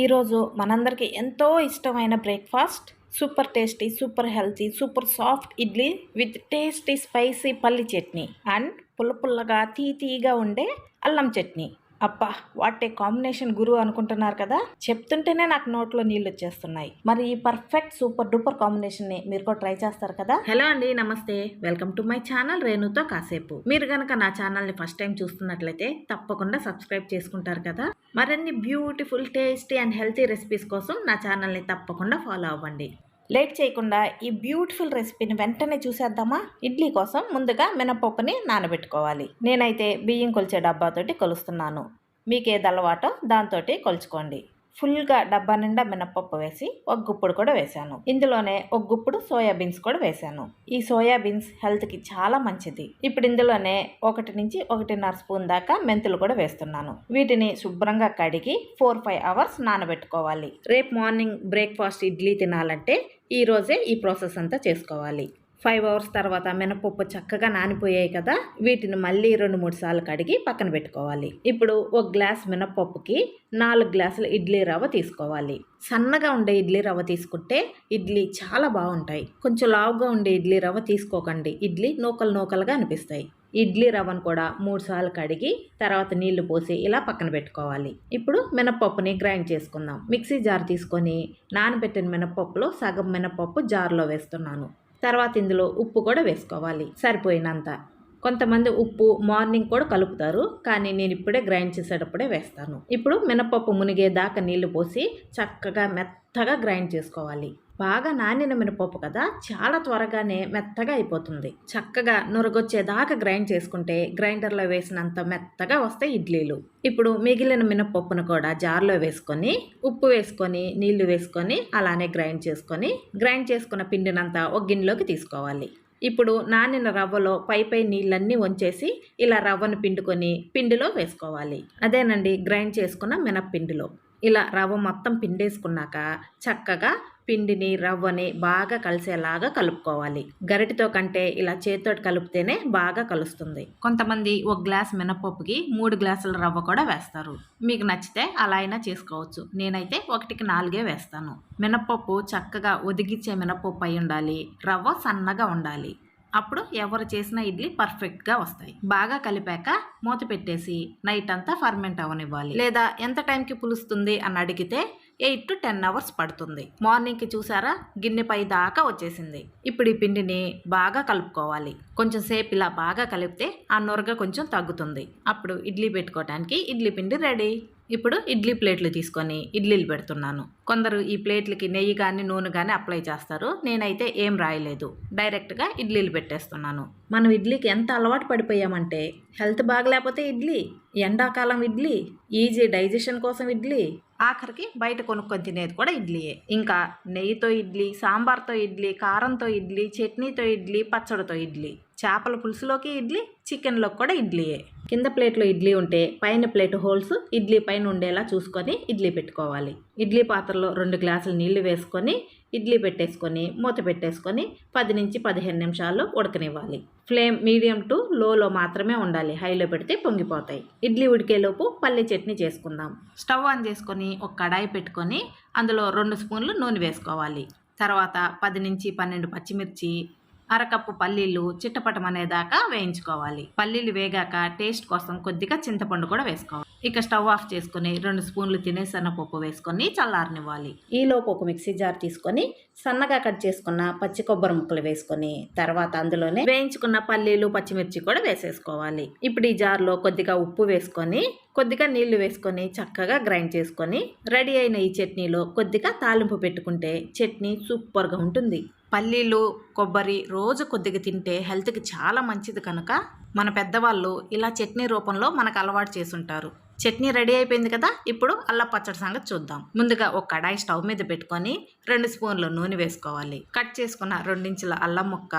ఈరోజు మనందరికీ ఎంతో ఇష్టమైన breakfast super tasty, super healthy, super soft idli with tasty spicy పల్లి చట్నీ అండ్ పుల్లగా తీగా ఉండే అల్లం చట్నీ. అబ్బా, వాట్ ఏ కాంబినేషన్ గురు అనుకుంటున్నారు కదా. చెప్తుంటేనే నాకు నోట్లో నీళ్ళు వచ్చేస్తున్నాయి. మరి ఈ పర్ఫెక్ట్ సూపర్ డూపర్ కాంబినేషన్ ని మీరు కూడా ట్రై చేస్తారు కదా. హలో అండి, నమస్తే, వెల్కమ్ టు మై ఛానల్ రేణుతో కాసేపు. మీరు గనక నా ఛానల్ ని ఫస్ట్ టైం చూస్తున్నట్లయితే తప్పకుండా సబ్స్క్రైబ్ చేసుకుంటారు కదా. మరిన్ని beautiful tasty and healthy recipes కోసం నా ఛానల్ ని తప్పకుండా ఫాలో అవ్వండి. లేట్ చేయకుండా ఈ బ్యూటిఫుల్ రెసిపీని వెంటనే చూసేద్దామా. ఇడ్లీ కోసం ముందుగా మినపప్పుని నానబెట్టుకోవాలి. నేనైతే బియ్యం కొలిచే డబ్బాతోటి కొలుస్తున్నాను. మీకు ఏది అలవాటో దాంతో కొలుచుకోండి. ఫుల్గా డబ్బా నిండా మినపప్పు వేసి ఒక గుప్పుడు కూడా వేశాను. ఇందులోనే ఒక గుప్పుడు సోయాబీన్స్ కూడా వేశాను. ఈ సోయాబీన్స్ హెల్త్కి చాలా మంచిది. ఇప్పుడు ఇందులోనే 1 నుంచి 1.5 స్పూన్ దాకా మెంతులు కూడా వేస్తున్నాను. వీటిని శుభ్రంగా కడిగి 4-5 అవర్స్ నానబెట్టుకోవాలి. రేపు మార్నింగ్ బ్రేక్ఫాస్ట్ ఇడ్లీ తినాలంటే ఈ రోజే ఈ ప్రాసెస్ అంతా చేసుకోవాలి. 5 అవర్స్ తర్వాత మినపప్పు చక్కగా నానిపోయాయి కదా. వీటిని మళ్ళీ 2-3 సార్లు కడిగి పక్కన పెట్టుకోవాలి. ఇప్పుడు 1 గ్లాస్ మినపప్పుకి 4 గ్లాసుల ఇడ్లీ రవ్వ తీసుకోవాలి. సన్నగా ఉండే ఇడ్లీ రవ్వ తీసుకుంటే ఇడ్లీ చాలా బాగుంటాయి. కొంచెం లావుగా ఉండే ఇడ్లీ రవ్వ తీసుకోకండి, ఇడ్లీ నూకలుగా అనిపిస్తాయి. ఇడ్లీ రవ్వను కూడా 3 సార్లు కడిగి తర్వాత నీళ్లు పోసి ఇలా పక్కన పెట్టుకోవాలి. ఇప్పుడు మినపప్పుని గ్రైండ్ చేసుకుందాం. మిక్సీ జార్ తీసుకొని నానబెట్టిన మినపప్పులో సగం మినపప్పు జార్లో వేస్తున్నాను. తర్వాత ఇందులో ఉప్పు కూడా వేసుకోవాలి సరిపోయినంత. కొంతమంది ఉప్పు మార్నింగ్ కూడా కలుపుతారు, కానీ నేను ఇప్పుడే గ్రైండ్ చేసేటప్పుడే వేస్తాను. ఇప్పుడు మినపప్పు మునిగేదాకా నీళ్లు పోసి చక్కగా మెత్తగా గ్రైండ్ చేసుకోవాలి. బాగా నానిన మినపప్పు కదా, చాలా త్వరగానే మెత్తగా అయిపోతుంది. చక్కగా నురగొచ్చేదాకా గ్రైండ్ చేసుకుంటే గ్రైండర్లో వేసినంత మెత్తగా వస్తాయి ఇడ్లీలు. ఇప్పుడు మిగిలిన మినపప్పును కూడా జార్లో వేసుకొని ఉప్పు వేసుకొని నీళ్లు వేసుకొని అలానే గ్రైండ్ చేసుకున్న పిండినంతా ఒక గిన్నెలోకి తీసుకోవాలి. ఇప్పుడు నానిన రవ్వలో పై నీళ్ళన్నీ వంచేసి ఇలా రవ్వను పిండుకొని పిండిలో వేసుకోవాలి. అదేనండి, గ్రైండ్ చేసుకున్న మినప్పిండిలో ఇలా రవ్వ మొత్తం పిండేసుకున్నాక చక్కగా పిండిని రవ్వని బాగా కలిసేలాగా కలుపుకోవాలి. గరిటితో కంటే ఇలా చేతితో కలిపితేనే బాగా కలుస్తుంది. కొంతమంది 1 గ్లాస్ మినపప్పుకి 3 గ్లాసుల రవ్వ కూడా వేస్తారు. మీకు నచ్చితే అలా అయినా చేసుకోవచ్చు. నేనైతే 1కి 4 వేస్తాను. మినపప్పు చక్కగా ఒదిగిచ్చే మినపప్పు అయి ఉండాలి. రవ్వ సన్నగా ఉండాలి. అప్పుడు ఎవరు చేసిన ఇడ్లీ పర్ఫెక్ట్గా వస్తాయి. బాగా కలిపాక మూత పెట్టేసి నైట్ అంతా ఫర్మెంట్ అవనివ్వాలి. లేదా ఎంత టైంకి పులుస్తుంది అని అడిగితే 8 to 10 అవర్స్ పడుతుంది. మార్నింగ్కి చూసారా, గిన్నె పై దాకా వచ్చేసింది. ఇప్పుడు ఈ పిండిని బాగా కలుపుకోవాలి. కొంచెం సేపు ఇలా బాగా కలిపితే ఆ నొరగ కొంచెం తగ్గుతుంది. అప్పుడు ఇడ్లీ పెట్టుకోవడానికి ఇడ్లీ పిండి రెడీ. ఇప్పుడు ఇడ్లీ ప్లేట్లు తీసుకొని ఇడ్లీలు పెడుతున్నాను. కొందరు ఈ ప్లేట్లకి నెయ్యి కానీ నూనె కానీ అప్లై చేస్తారు. నేనైతే ఏం రాయలేదు, డైరెక్ట్గా ఇడ్లీలు పెట్టేస్తున్నాను. మనం ఇడ్లీకి ఎంత అలవాటు పడిపోయామంటే హెల్త్ బాగలేకపోతే ఇడ్లీ, ఎండాకాలం ఇడ్లీ, ఈజీ డైజెషన్ కోసం ఇడ్లీ, ఆఖరికి బయట కొనుక్కొని తినేది కూడా ఇడ్లీయే. ఇంకా నెయ్యితో ఇడ్లీ, సాంబార్తో ఇడ్లీ, కారంతో ఇడ్లీ, చట్నీతో ఇడ్లీ, పచ్చడితో ఇడ్లీ, చేపల పులుసులోకి ఇడ్లీ, చికెన్లోకి కూడా ఇడ్లీయే. కింద ప్లేట్లో ఇడ్లీ ఉంటే పైన ప్లేట్ హోల్స్ ఇడ్లీ పైన ఉండేలా చూసుకొని ఇడ్లీ పెట్టుకోవాలి. ఇడ్లీ పాత్రలో 2 గ్లాసులు నీళ్లు వేసుకొని ఇడ్లీ పెట్టేసుకొని మూత పెట్టేసుకొని 10 నుంచి 15 నిమిషాలు ఉడకనివ్వాలి. ఫ్లేమ్ మీడియం టు లోలో మాత్రమే ఉండాలి, హైలో పెడితే పొంగిపోతాయి. ఇడ్లీ ఉడికేలోపు పల్లి చట్నీ చేసుకుందాం. స్టవ్ ఆన్ చేసుకొని ఒక కడాయి పెట్టుకొని అందులో 2 స్పూన్లు నూనె వేసుకోవాలి. తర్వాత 10 నుంచి 12 పచ్చిమిర్చి, అరకప్పు పల్లీలు చిట్టపటమనేదాకా వేయించుకోవాలి. పల్లీలు వేగాక టేస్ట్ కోసం కొద్దిగా చింతపండు కూడా వేసుకోవాలి. ఇక స్టవ్ ఆఫ్ చేసుకుని 2 స్పూన్లు తినేసన్నపప్పు వేసుకొని చల్లారనివ్వాలి. ఈలోపు ఒక మిక్సీ జార్ తీసుకొని సన్నగా కట్ చేసుకున్న పచ్చి కొబ్బరి ముక్కలు వేసుకొని తర్వాత అందులోనే వేయించుకున్న పల్లీలు పచ్చిమిర్చి కూడా వేసేసుకోవాలి. ఇప్పుడు ఈ జార్లో కొద్దిగా ఉప్పు వేసుకొని కొద్దిగా నీళ్లు వేసుకొని చక్కగా గ్రైండ్ చేసుకొని రెడీ అయిన ఈ చట్నీలో కొద్దిగా తాలింపు పెట్టుకుంటే చట్నీ సూపర్గా ఉంటుంది. పల్లీలు కొబ్బరి రోజు కొద్దిగా తింటే హెల్త్కి చాలా మంచిది కనుక మన పెద్దవాళ్ళు ఇలా చట్నీ రూపంలో మనకు అలవాటు చేసుంటారు. చట్నీ రెడీ అయిపోయింది కదా. ఇప్పుడు అల్లం పచ్చడి సంగతి చూద్దాం. ముందుగా ఒక కడాయి స్టవ్ మీద పెట్టుకొని 2 స్పూన్లు నూనె వేసుకోవాలి. కట్ చేసుకున్న 2 ఇంచుల అల్లం ముక్క,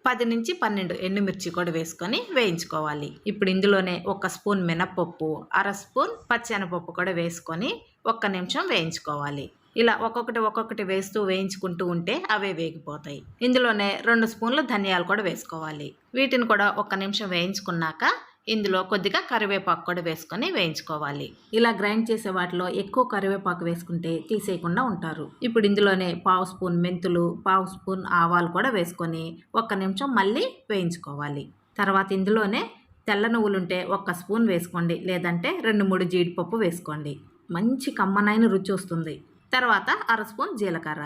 10 నుంచి 12 ఎండుమిర్చి కూడా వేసుకొని వేయించుకోవాలి. ఇప్పుడు ఇందులోనే 1 స్పూన్ మినప్పప్పు, 1/2 స్పూన్ పచ్చెనపప్పు కూడా వేసుకొని 1 నిమిషం వేయించుకోవాలి. ఇలా ఒక్కొక్కటి వేస్తూ వేయించుకుంటూ ఉంటే అవే వేగిపోతాయి. ఇందులోనే 2 స్పూన్లు ధనియాలు కూడా వేసుకోవాలి. వీటిని కూడా 1 నిమిషం వేయించుకున్నాక ఇందులో కొద్దిగా కరివేపాకు కూడా వేసుకొని వేయించుకోవాలి. ఇలా గ్రైండ్ చేసే వాటిలో ఎక్కువ కరివేపాకు వేసుకుంటే తీసేయకుండా ఉంటారు. ఇప్పుడు ఇందులోనే పావు స్పూన్ మెంతులు, పావు స్పూన్ ఆవాలు కూడా వేసుకొని 1 నిమిషం మళ్ళీ వేయించుకోవాలి. తర్వాత ఇందులోనే తెల్ల నువ్వులుంటే 1 స్పూన్ వేసుకోండి, లేదంటే 2-3 జీడిపప్పు వేసుకోండి. మంచి కమ్మనైన రుచి వస్తుంది. తర్వాత 1/2 స్పూన్ జీలకర్ర,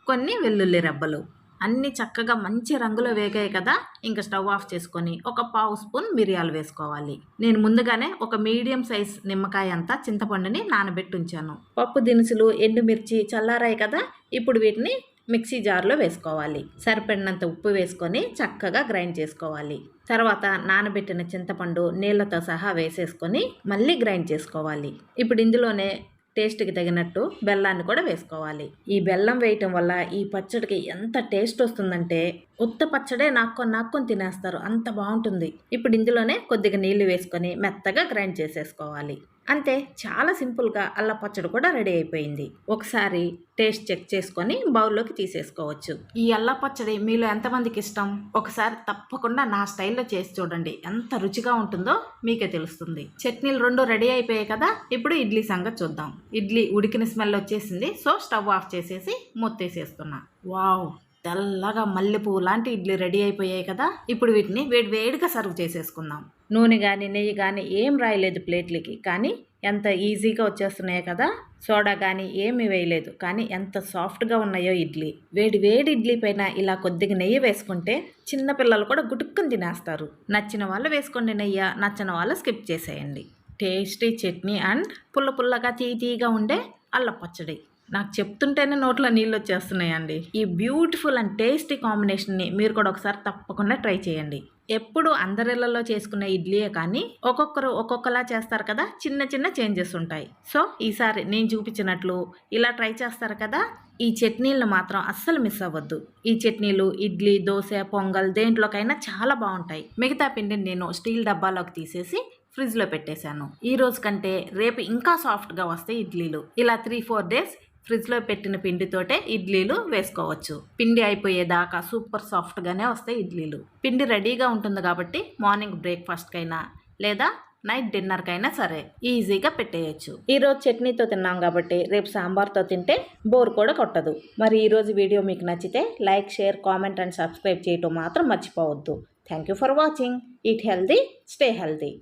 కొన్ని వెల్లుల్లి రెబ్బలు అన్నీ చక్కగా మంచి రంగులో వేగాయి కదా. ఇంకా స్టవ్ ఆఫ్ చేసుకొని 1 పావు స్పూన్ మిరియాలు వేసుకోవాలి. నేను ముందుగానే ఒక మీడియం సైజ్ నిమ్మకాయ అంతా చింతపండుని నానబెట్టి ఉంచాను. పప్పు దినుసులు, ఎండుమిర్చి చల్లారాయి కదా. ఇప్పుడు వీటిని మిక్సీ జార్లో వేసుకోవాలి. సరిపడినంత ఉప్పు వేసుకొని చక్కగా గ్రైండ్ చేసుకోవాలి. తర్వాత నానబెట్టిన చింతపండు నీళ్ళతో సహా వేసేసుకొని మళ్ళీ గ్రైండ్ చేసుకోవాలి. ఇప్పుడు ఇందులోనే టేస్ట్కి తగినట్టు బెల్లాన్ని కూడా వేసుకోవాలి. ఈ బెల్లం వేయటం వల్ల ఈ పచ్చడికి ఎంత టేస్ట్ వస్తుందంటే ఉత్త పచ్చడే నాక్కొని తినేస్తారు, అంత బాగుంటుంది. ఇప్పుడు ఇందులోనే కొద్దిగా నీళ్లు వేసుకొని మెత్తగా గ్రైండ్ చేసేసుకోవాలి. అంతే, చాలా సింపుల్గా అల్ల పచ్చడి కూడా రెడీ అయిపోయింది. ఒకసారి టేస్ట్ చెక్ చేసుకొని బౌల్లోకి తీసేసుకోవచ్చు. ఈ అల్ల పచ్చడి మీలో ఎంతమందికి ఇష్టం? ఒకసారి తప్పకుండా నా స్టైల్లో చేసి చూడండి, ఎంత రుచిగా ఉంటుందో మీకే తెలుస్తుంది. చట్నీలు 2 రెడీ అయిపోయాయి కదా. ఇప్పుడు ఇడ్లీ సంగతి చూద్దాం. ఇడ్లీ ఉడికిన స్మెల్ వచ్చేసింది. సో స్టవ్ ఆఫ్ చేసేసి మూతేసేస్తున్నా. వావ్, తెల్లగా మల్లెపువ్వు లాంటి ఇడ్లీ రెడీ అయిపోయాయి కదా. ఇప్పుడు వీటిని వేడివేడిగా సర్వ్ చేసేసుకుందాం. నూనె కానీ నెయ్యి కానీ ఏం రాయలేదు ప్లేట్లకి, కానీ ఎంత ఈజీగా వచ్చేస్తున్నాయో కదా. సోడా కానీ ఏమి వేయలేదు, కానీ ఎంత సాఫ్ట్గా ఉన్నాయో ఇడ్లీ. వేడి ఇడ్లీ పైన ఇలా కొద్దిగా నెయ్యి వేసుకుంటే చిన్నపిల్లలు కూడా గుటుక్కుని తినేస్తారు. నచ్చిన వాళ్ళు వేసుకోండి నెయ్యి, నచ్చిన వాళ్ళు స్కిప్ చేసేయండి. టేస్టీ చట్నీ అండ్ పుల్లగా తీయగా ఉండే అల్ల పచ్చడి. నాకు చెప్తుంటేనే నోట్లో నీళ్ళు వచ్చేస్తున్నాయండి. ఈ బ్యూటిఫుల్ అండ్ టేస్టీ కాంబినేషన్ని మీరు కూడా ఒకసారి తప్పకుండా ట్రై చేయండి. ఎప్పుడు అందరిళ్లలో చేసుకునే ఇడ్లీయే కానీ ఒక్కొక్కరు ఒక్కొక్కలా చేస్తారు కదా. చిన్న చేంజెస్ ఉంటాయి. సో ఈసారి నేను చూపించినట్లు ఇలా ట్రై చేస్తారు కదా. ఈ చట్నీలను మాత్రం అస్సలు మిస్ అవ్వద్దు. ఈ చట్నీలు ఇడ్లీ, దోశ, పొంగల్ దేంట్లోకైనా చాలా బాగుంటాయి. మిగతా పిండిని నేను స్టీల్ డబ్బాలోకి తీసేసి ఫ్రిడ్జ్లో పెట్టేశాను. ఈ రోజు కంటే రేపు ఇంకా సాఫ్ట్గా వస్తాయి ఇడ్లీలు. ఇలా 3-4 డేస్ ఫ్రిడ్జ్లో పెట్టిన పిండితోటే ఇడ్లీలు వేసుకోవచ్చు. పిండి అయిపోయేదాకా సూపర్ సాఫ్ట్గానే వస్తాయి ఇడ్లీలు. పిండి రెడీగా ఉంటుంది కాబట్టి మార్నింగ్ బ్రేక్ఫాస్ట్కైనా లేదా నైట్ డిన్నర్కైనా సరే ఈజీగా పెట్టేయచ్చు. ఈరోజు చట్నీతో తిన్నాం కాబట్టి రేపు సాంబార్తో తింటే బోర్ కూడా కొట్టదు. మరి ఈరోజు వీడియో మీకు నచ్చితే like, share, comment and subscribe చేయటం మాత్రం మర్చిపోవద్దు. Thank you for watching. Eat healthy, stay healthy.